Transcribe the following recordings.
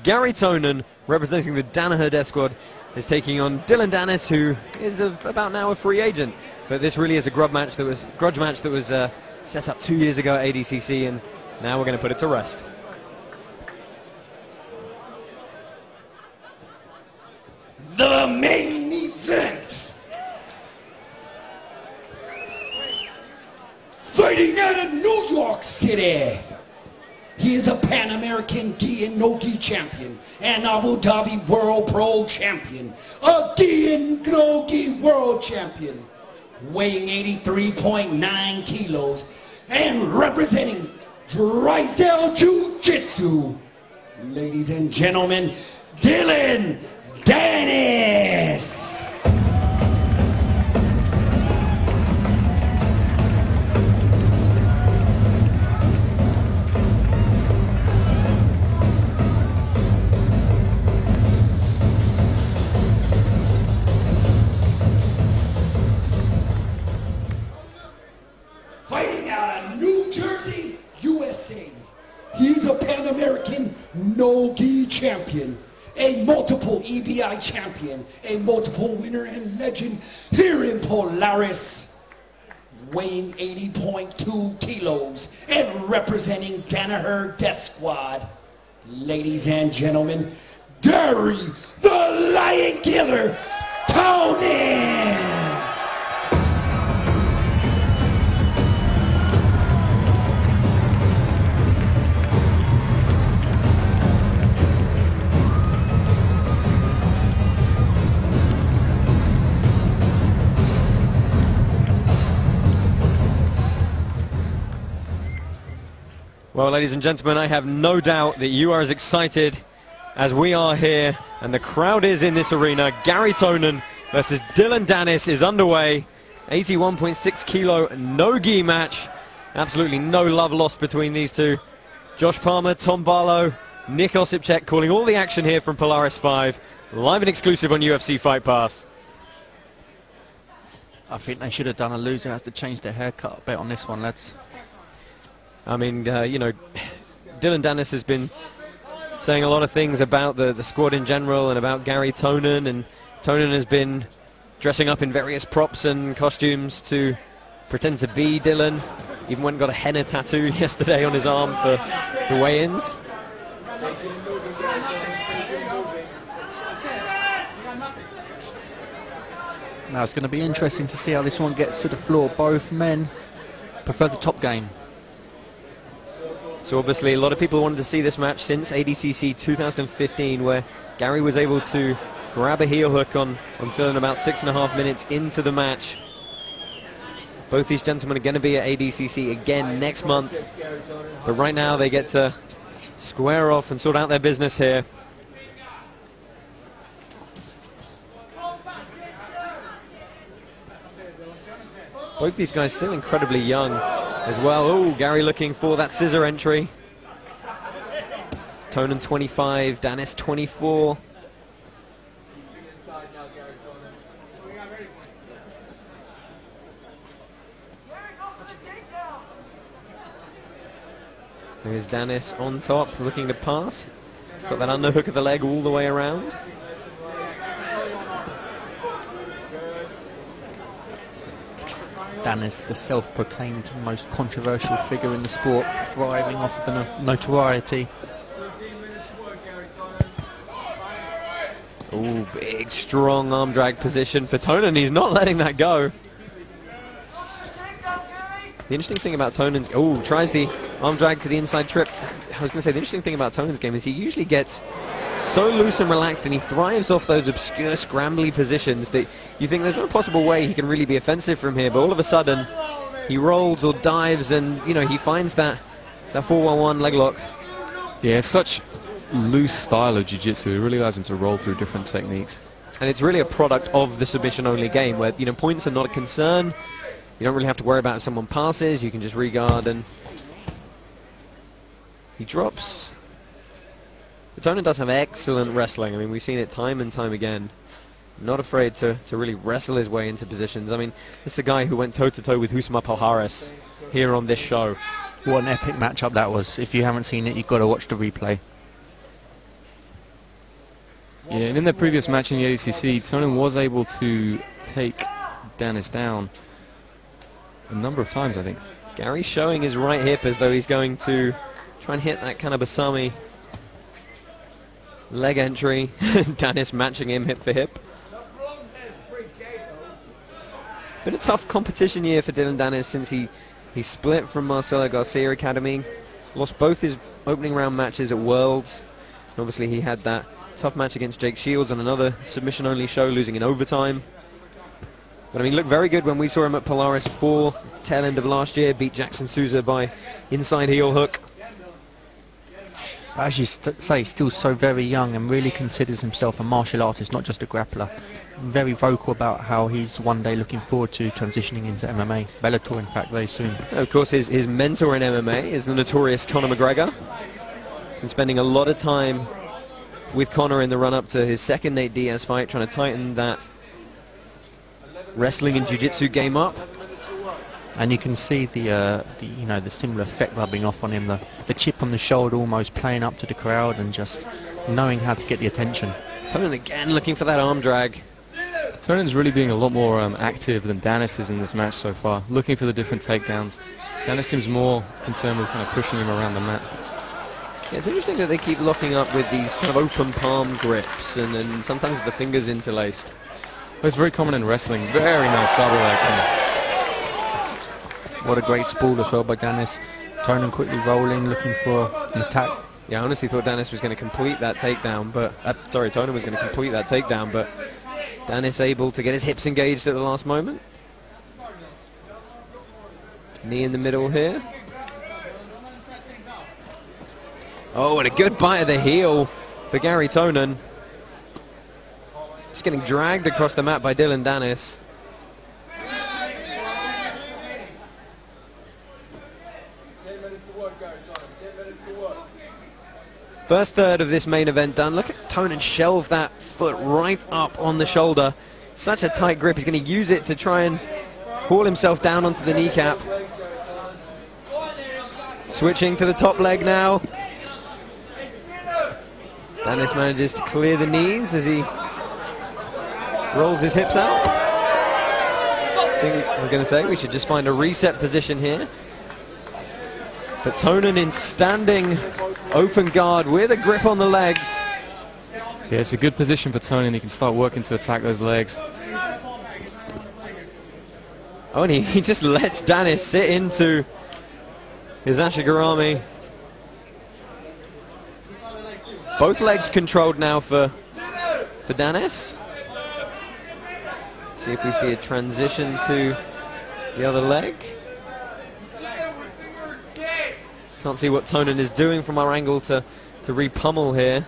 Gary Tonon, representing the Danaher Death Squad, is taking on Dillon Dannis, who is about now a free agent. But this really is a grudge match that was set up 2 years ago at ADCC, and now we're going to put it to rest. The main event. Fighting out of New York City. He is a Pan American gi and no gi champion and Abu Dhabi World Pro champion. A gi and no gi world champion. Weighing 83.9 kilos and representing Drysdale Jiu Jitsu. Ladies and gentlemen, Dillon Dannis. Fighting out of New Jersey, USA. He's a Pan American no-gi champion, a multiple EBI champion, a multiple winner and legend here in Polaris, weighing 80.2 kilos and representing Danaher Death Squad. Ladies and gentlemen, Gary the Lion Killer Tonon. Well, ladies and gentlemen, I have no doubt that you are as excited as we are here, and the crowd is in this arena. Gary Tonon versus Dillon Dannis is underway. 81.6 kilo no-gi match. Absolutely no love lost between these two. Josh Palmer, Tom Barlow, Nick Osipchek calling all the action here from Polaris 5. Live and exclusive on UFC Fight Pass. I think they should have done a loser has to change their haircut a bit on this one, lads. I mean, you know, Dillon Dannis has been saying a lot of things about the squad in general and about Gary Tonon, and Tonon has been dressing up in various props and costumes to pretend to be Dillon. Even went and got a henna tattoo yesterday on his arm for the weigh-ins. Now it's going to be interesting to see how this one gets to the floor. Both men prefer the top game. So obviously a lot of people wanted to see this match since ADCC 2015, where Gary was able to grab a heel hook on Dillon about 6.5 minutes into the match. Both these gentlemen are going to be at ADCC again next month, but right now they get to square off and sort out their business here. Both these guys still incredibly young as well. Oh, Gary looking for that scissor entry. Tonon 25, Dannis 24. So here's Dannis on top, looking to pass. He's got that underhook of the leg all the way around. Dannis, the self-proclaimed most controversial figure in the sport, thriving off of the notoriety. Oh, big, strong arm drag position for Tonon. He's not letting that go. The interesting thing about Tonon's... Oh, tries the arm drag to the inside trip. I was going to say, the interesting thing about Tonon's game is he usually gets so loose and relaxed, and he thrives off those obscure scrambly positions that you think there's no possible way he can really be offensive from here, but all of a sudden he rolls or dives, and you know, he finds that 4-1-1 leg lock. Yeah, such loose style of jiu-jitsu. It really allows him to roll through different techniques, and it's really a product of the submission only game, where, you know, points are not a concern. You don't really have to worry about if someone passes. You can just regard, and he drops. Tonon does have excellent wrestling. I mean, we've seen it time and time again. Not afraid to really wrestle his way into positions. I mean, this is a guy who went toe-to-toe with Husma Palhares here on this show. What an epic matchup that was. If you haven't seen it, you've got to watch the replay. Yeah, and in their previous match in the ADCC, Tonon was able to take Dannis down a number of times, I think. Gary showing his right hip as though he's going to try and hit that kind of Basami leg entry. Dannis matching him hip for hip. Been a tough competition year for Dillon Dannis since he split from Marcelo Garcia Academy. Lost both his opening round matches at Worlds. And obviously he had that tough match against Jake Shields on another submission-only show, losing in overtime. But I mean, looked very good when we saw him at Polaris 4, tail end of last year, beat Jackson Souza by inside heel hook. As you say, he's still so very young and really considers himself a martial artist, not just a grappler. Very vocal about how he's one day looking forward to transitioning into MMA. Bellator, in fact, very soon. Of course, his mentor in MMA is the notorious Conor McGregor. Been spending a lot of time with Conor in the run-up to his second Nate Diaz fight, trying to tighten that wrestling and jiu-jitsu game up. And you can see the similar effect rubbing off on him, the chip on the shoulder almost playing up to the crowd and just knowing how to get the attention. Tonon again looking for that arm drag. Tonon's really being a lot more active than Dannis is in this match so far, looking for the different takedowns. Dannis seems more concerned with kind of pushing him around the mat. Yeah, it's interesting that they keep locking up with these kind of open palm grips and sometimes the fingers interlaced. Well, it's very common in wrestling. Very nice double leg. What a great spool as well by Dannis. Tonon quickly rolling, looking for an attack. Yeah, I honestly thought Dannis was going to complete that takedown, but Tonon was going to complete that takedown, but Dannis able to get his hips engaged at the last moment. Knee in the middle here. Oh, and a good bite of the heel for Gary Tonon. Just getting dragged across the mat by Dillon Dannis. First third of this main event done. Look at Tonon shelve that foot right up on the shoulder. Such a tight grip. He's going to use it to try and haul himself down onto the kneecap. Switching to the top leg now. Dannis manages to clear the knees as he rolls his hips out. I was going to say we should just find a reset position here. But Tonon in standing open guard with a grip on the legs. Yeah, it's a good position for Tonon. He can start working to attack those legs. Oh, and he just lets Dannis sit into his Ashigarami. Both legs controlled now for Dannis. See if we see a transition to the other leg. Can't see what Tonon is doing from our angle to re-pummel here.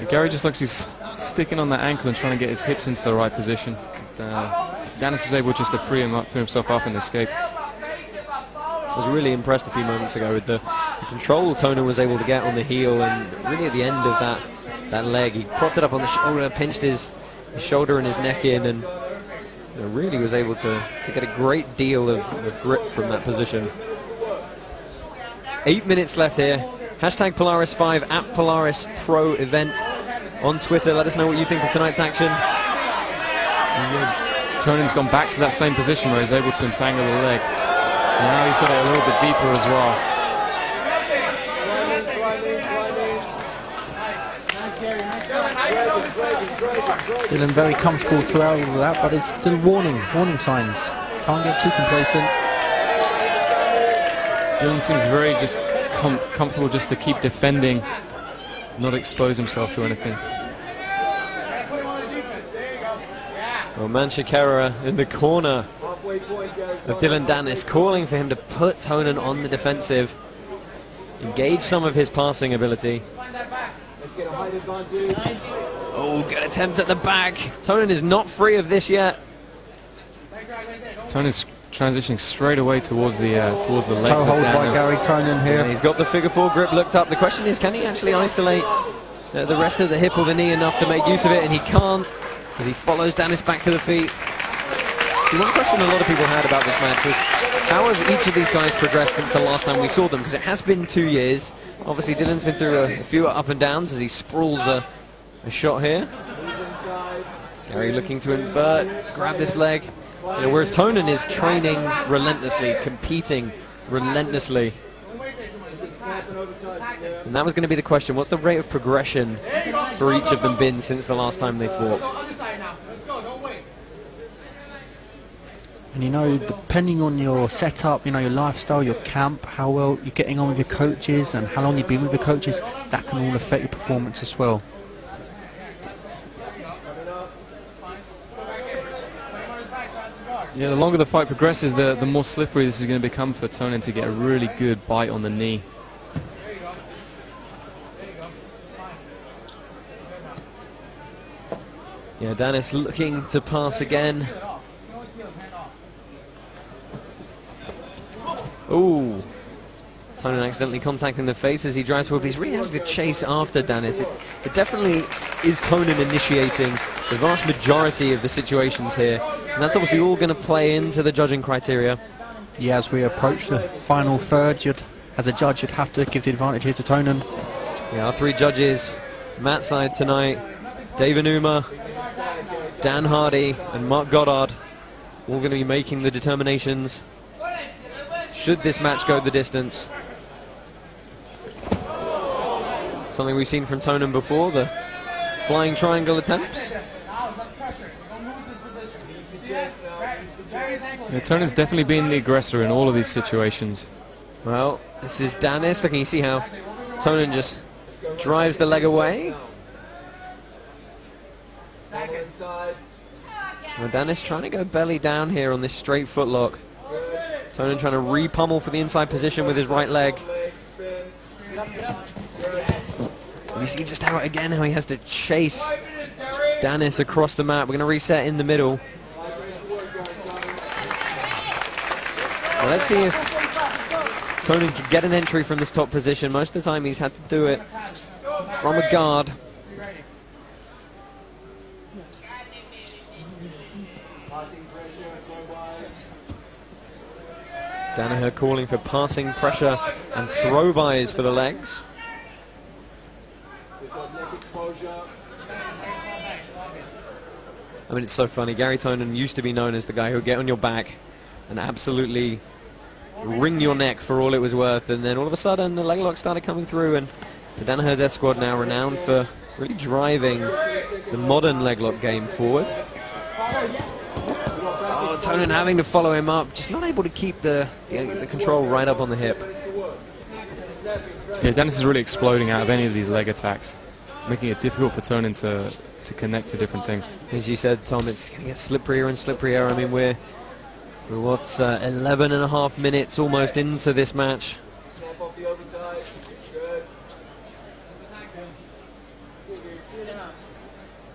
Gary just looks he's sticking on that ankle and trying to get his hips into the right position. Dannis was able just to free himself up and escape. I was really impressed a few moments ago with the control Tonon was able to get on the heel, and really at the end of that leg he propped it up on the shoulder, pinched his shoulder and his neck in, and really was able to get a great deal of grip from that position. 8 minutes left here. Hashtag Polaris5 at Polaris Pro event on Twitter. Let us know what you think of tonight's action. Tonon's gone back to that same position where he's able to entangle the leg. Now he's got it a little bit deeper as well. Dillon very comfortable throughout all of that, but it's still warning signs. Can't get too complacent. Dillon seems very just comfortable just to keep defending, not expose himself to anything. Well, Manchikara in the corner of Dillon Dannis, calling for him to put Tonon on the defensive, engage some of his passing ability. Oh, good attempt at the back. Tonon is not free of this yet. Tonon's transitioning straight away towards the legs Toe of hold Dannis. by Gary Tonon here. Yeah, he's got the figure four grip looked up. The question is, can he actually isolate the rest of the hip or the knee enough to make use of it? And he can't, as he follows Dannis back to the feet. See, one question a lot of people had about this match was how have each of these guys progressed since the last time we saw them? Because it has been 2 years. Obviously, Dillon's been through a few up and downs as he sprawls a shot here. Gary looking to invert, grab this leg. You know, whereas Tonon is training relentlessly, competing relentlessly. And that was going to be the question. What's the rate of progression for each of them been since the last time they fought? And you know, depending on your setup, you know, your lifestyle, your camp, how well you're getting on with your coaches and how long you've been with your coaches, that can all affect your performance as well. Yeah, the longer the fight progresses, the more slippery this is going to become for Tonon to get a really good bite on the knee. Yeah, Dannis looking to pass again. Ooh. Tonon accidentally contacting the face as he drives forward. He's really having to chase after Dannis. It definitely is Tonon initiating the vast majority of the situations here. And that's obviously all going to play into the judging criteria. Yeah, as we approach the final third, as a judge, you'd have to give the advantage here to Tonon. Yeah, our 3 judges, Matt side tonight, Dave Enuma, Dan Hardy and Mark Goddard, all going to be making the determinations should this match go the distance. Something we've seen from Tonon before, the flying triangle attempts. Yeah, Tonon's definitely been the aggressor in all of these situations. Well, this is Dannis. Looking, you see how Tonon just drives the leg away. Well, Dannis trying to go belly down here on this straight footlock. Tonon trying to re-pummel for the inside position with his right leg. And you see just how, again, how he has to chase Dannis across the mat. We're going to reset in the middle. Well, let's see if Tonon can get an entry from this top position. Most of the time he's had to do it from a guard. Danaher calling for passing pressure and throw buys for the legs. I mean, it's so funny. Gary Tonon used to be known as the guy who would get on your back and absolutely wring your neck for all it was worth, and then all of a sudden the leg lock started coming through, and the Danaher Death Squad, now renowned for really driving the modern leg lock game forward. Oh, Tonon having to follow him up, just not able to keep the control right up on the hip. Yeah, Dannis is really exploding out of any of these leg attacks, making it difficult for Tonon to connect to different things. As you said, Tom, it's going to get slipperier and slipperier. I mean, we're what's 11 and a half minutes almost into this match.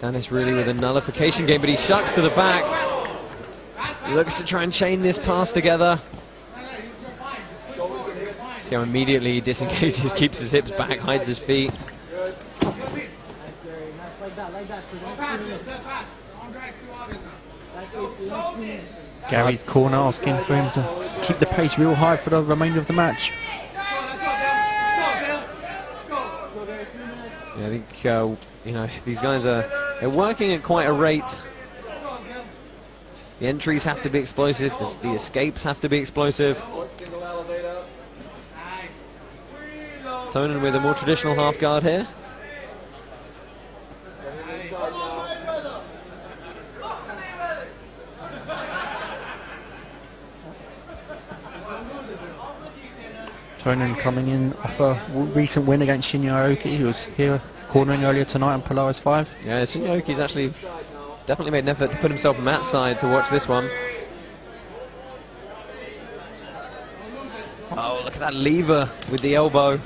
Dannis really with a nullification game, but he shucks to the back. He looks to try and chain this pass together. See how immediately he disengages, keeps his hips back, hides his feet. Gary's corner asking for him to keep the pace real high for the remainder of the match. Yeah, I think you know, these guys they're working at quite a rate. The entries have to be explosive. The escapes have to be explosive. Tonon with a more traditional half guard here. Tonon coming in off a recent win against Shinya Aoki, who was here cornering earlier tonight on Polaris 5. Yeah, Shinya Aoki's actually definitely made an effort to put himself on Matt's side to watch this one. Oh, look at that lever with the elbow.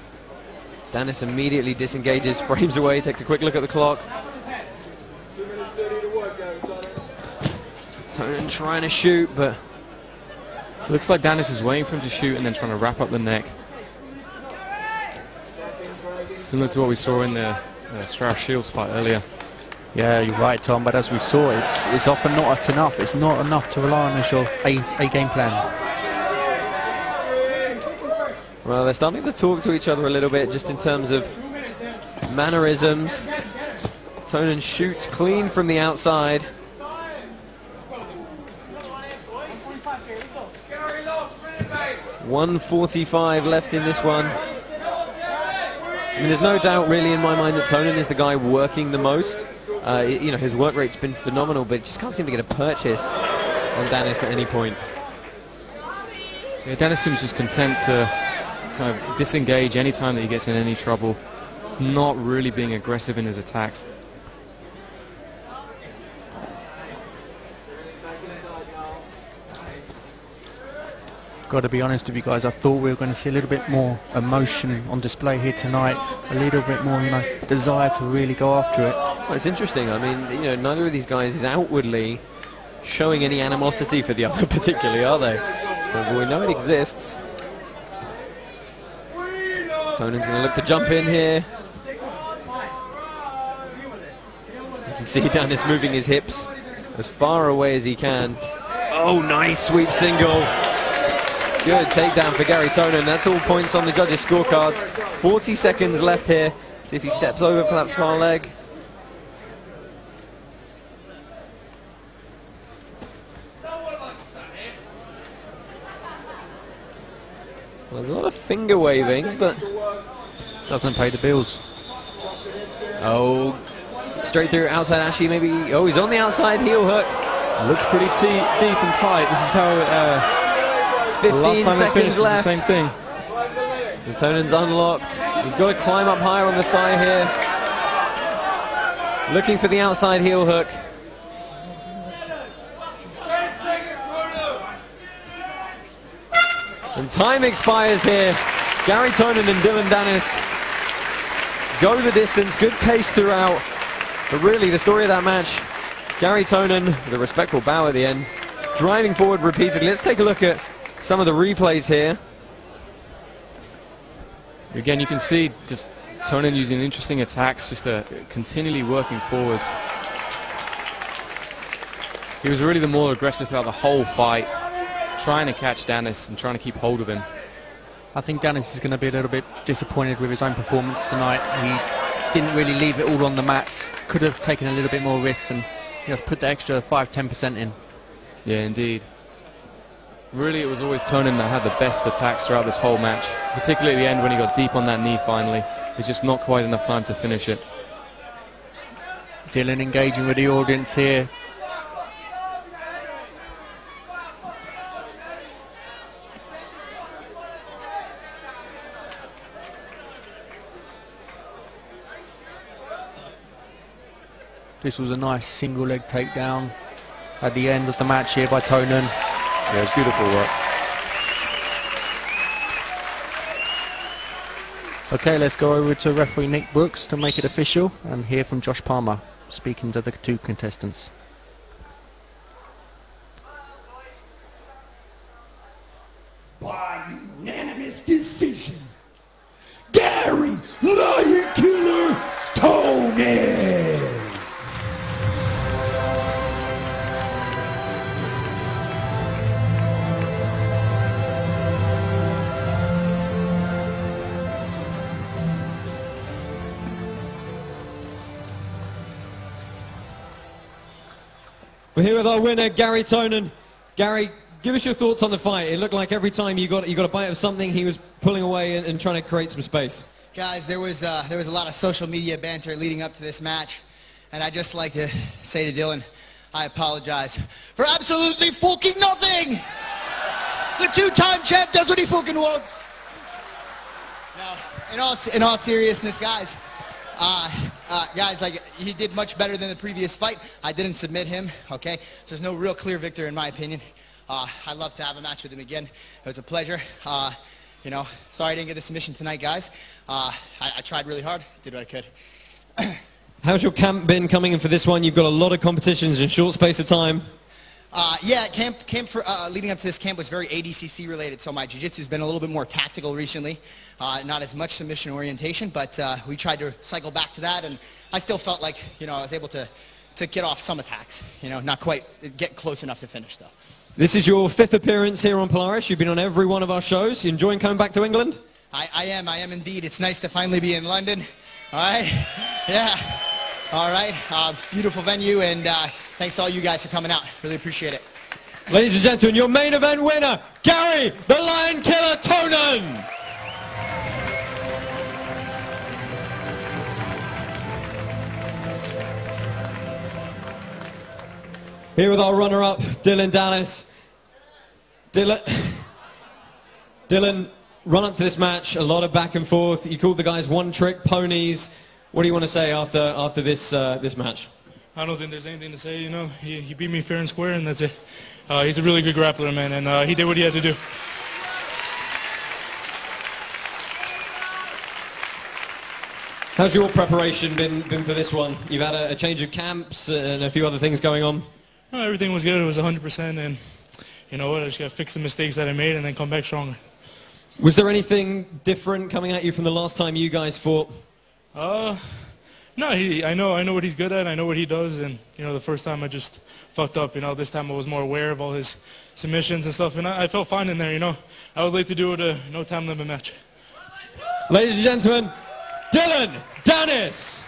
Dannis immediately disengages, frames away, takes a quick look at the clock. Tonon trying to shoot, but looks like Dannis is waiting for him to shoot and then trying to wrap up the neck. Similar to what we saw in the Strauss Shields fight earlier. Yeah, you're right, Tom, but as we saw, it's often not enough. It's not enough to rely on as your A game plan. Well, they're starting to talk to each other a little bit, just in terms of mannerisms. Tonon shoots clean from the outside. .145 left in this one. I mean, there's no doubt really in my mind that Tonon is the guy working the most. You know, his work rate's been phenomenal, but just can't seem to get a purchase on Dannis at any point. Yeah, Dannis seems just content to kind of disengage any time that he gets in any trouble, not really being aggressive in his attacks. Got to be honest with you guys, I thought we were going to see a little bit more emotion on display here tonight, a little bit more, you know, desire to really go after it. Well, it's interesting. I mean, you know, neither of these guys is outwardly showing any animosity for the other particularly, are they? But we know it exists. Tonon's going to look to jump in here. You can see Dannis moving his hips as far away as he can. Oh, nice sweep single. Good takedown for Gary Tonon. That's all points on the judges' scorecards. 40 seconds left here. See if he steps over for that far leg. Well, there's a lot of finger waving, but doesn't pay the bills. Oh, straight through outside Ashi maybe. Oh, he's on the outside heel hook. Looks pretty deep and tight. This is how 15 seconds left. The same thing. And Tonon's unlocked. He's got to climb up higher on the thigh here. Looking for the outside heel hook. And time expires here. Gary Tonon and Dillon Dannis go the distance. Good pace throughout. But really, the story of that match, Gary Tonon, with a respectful bow at the end, driving forward repeatedly. Let's take a look at some of the replays here. Again, you can see just Tonon using interesting attacks, just continually working forwards. He was really the more aggressive throughout the whole fight, trying to catch Dannis and trying to keep hold of him. I think Dannis is going to be a little bit disappointed with his own performance tonight. He didn't really leave it all on the mats. Could have taken a little bit more risks and, you know, put the extra 5–10% in. Yeah, indeed. Really, it was always Tonon that had the best attacks throughout this whole match, particularly at the end when he got deep on that knee finally. There's just not quite enough time to finish it. Dillon engaging with the audience here. This was a nice single leg takedown at the end of the match here by Tonon. Yeah, it was beautiful work. Okay, let's go over to referee Nick Brooks to make it official and hear from Josh Palmer speaking to the two contestants. By unanimous decision, Gary Lion Killer Tonon. We're here with our winner, Gary Tonon. Gary, give us your thoughts on the fight. It looked like every time you got a bite of something, he was pulling away and trying to create some space. Guys, there was a lot of social media banter leading up to this match, and I'd just like to say to Dillon, I apologize for absolutely fucking nothing. The two-time champ does what he fucking wants. Now, in all seriousness, guys. Guys, like, he did much better than the previous fight. I didn't submit him, okay? So there's no real clear victor in my opinion. I'd love to have a match with him again. It was a pleasure. You know, sorry I didn't get the submission tonight, guys. I tried really hard, did what I could. How's your camp been coming in for this one? You've got a lot of competitions in short space of time. Yeah, camp for leading up to this camp was very ADCC related, so my jiu-jitsu's been a little bit more tactical recently. Not as much submission orientation, but we tried to cycle back to that, and I still felt like, you know, I was able to get off some attacks. You know, not quite get close enough to finish, though. This is your 5th appearance here on Polaris. You've been on every one of our shows. You enjoying coming back to England? I am indeed. It's nice to finally be in London. All right? Yeah. All right. Beautiful venue, and thanks to all you guys for coming out. Really appreciate it. Ladies and gentlemen, your main event winner, Gary the Lion Killer Tonon. Here with our runner-up, Dillon Dannis. Dillon, run up to this match, a lot of back and forth. You called the guys one-trick ponies. What do you want to say after this this match? I don't think there's anything to say. You know, he beat me fair and square, and that's it. He's a really good grappler, man, and he did what he had to do. How's your preparation been for this one? You've had a change of camps and a few other things going on. Well, everything was good. It was 100%, and you know what? I just got to fix the mistakes that I made and then come back stronger. Was there anything different coming at you from the last time you guys fought? No, I know what he's good at. I know what he does, and you know, the first time I just fucked up. You know, this time I was more aware of all his submissions and stuff, and I felt fine in there. You know, I would like to do it no time limit match. Ladies and gentlemen, Dillon Dannis.